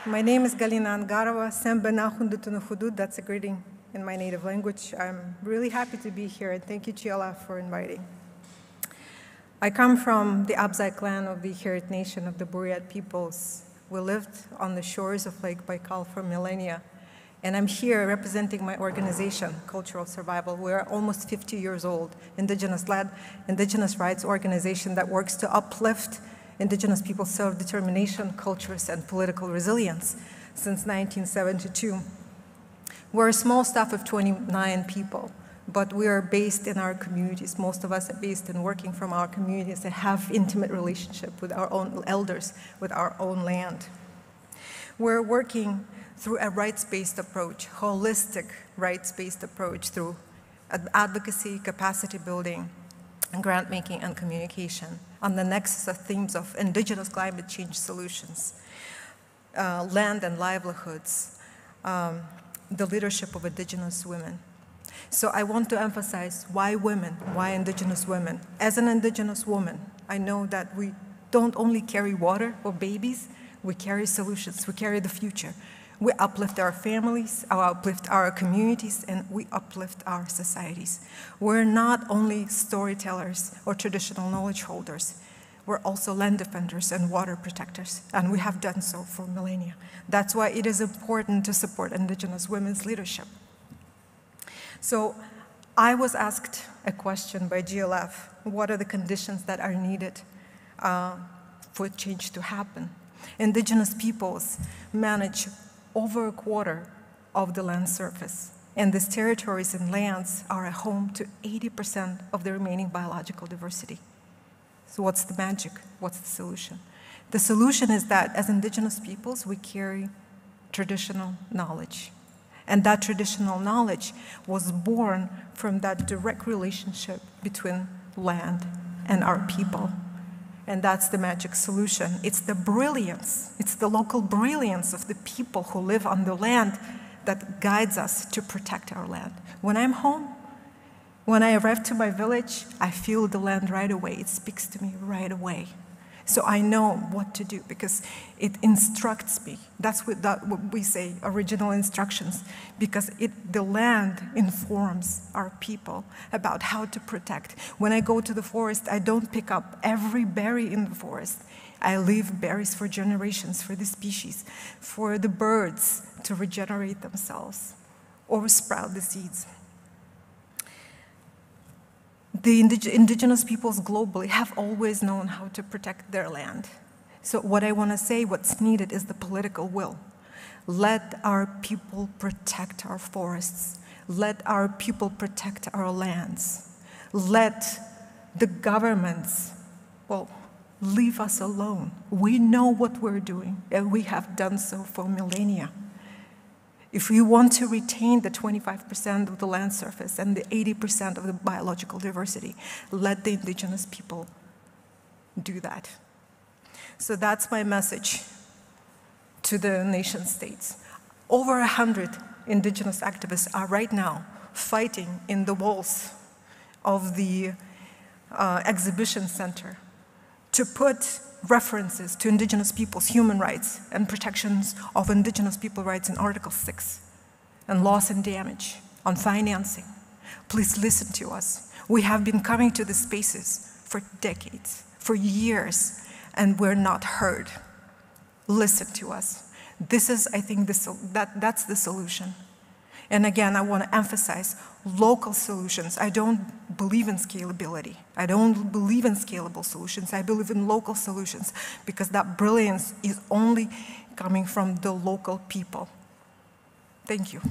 My name is Galina Angarova. That's a greeting in my native language. I'm really happy to be here, and thank you, Chiala, for inviting. I come from the Abzai clan of the Herit Nation of the Buryat peoples. We lived on the shores of Lake Baikal for millennia, and I'm here representing my organization, Cultural Survival. We're almost 50 years old, Indigenous-led, Indigenous rights organization that works to uplift Indigenous people's self-determination, cultures, and political resilience since 1972. We're a small staff of 29 people, but we are based in our communities. Most of us are based in working from our communities that have intimate relationship with our own elders, with our own land. We're working through a rights-based approach, holistic rights-based approach through advocacy, capacity building, grant making, and communication on the nexus of themes of Indigenous climate change solutions, land and livelihoods, the leadership of Indigenous women. So I want to emphasize why women, why Indigenous women. As an Indigenous woman, I know that we don't only carry water or babies, we carry solutions, we carry the future. We uplift our families, we uplift our communities, and we uplift our societies. We're not only storytellers or traditional knowledge holders, we're also land defenders and water protectors, and we have done so for millennia. That's why it is important to support Indigenous women's leadership. So I was asked a question by GLF, what are the conditions that are needed for change to happen? Indigenous peoples manage over a quarter of the land surface, and these territories and lands are a home to 80% of the remaining biological diversity. So what's the magic? What's the solution? The solution is that as Indigenous peoples, we carry traditional knowledge. And that traditional knowledge was born from that direct relationship between land and our people. And that's the magic solution. It's the brilliance, it's the local brilliance of the people who live on the land that guides us to protect our land. When I'm home, when I arrive to my village, I feel the land right away. It speaks to me right away. So I know what to do because it instructs me. That's what we say, original instructions, because the land informs our people about how to protect. When I go to the forest, I don't pick up every berry in the forest. I leave berries for generations, for the species, for the birds to regenerate themselves or sprout the seeds. The Indigenous peoples globally have always known how to protect their land. So what I want to say, what's needed is the political will. Let our people protect our forests. Let our people protect our lands. Let the governments, well, leave us alone. We know what we're doing, and we have done so for millennia. If we want to retain the 25% of the land surface and the 80% of the biological diversity, let the Indigenous people do that. So that's my message to the nation states. Over 100 Indigenous activists are right now fighting in the walls of the exhibition center to put references to Indigenous people's human rights and protections of Indigenous people rights in Article 6, and loss and damage, on financing. Please listen to us. We have been coming to these spaces for decades, for years, and we're not heard. Listen to us. This is, I think, that's the solution. And again, I want to emphasize local solutions. I don't believe in scalability. I don't believe in scalable solutions. I believe in local solutions because that brilliance is only coming from the local people. Thank you.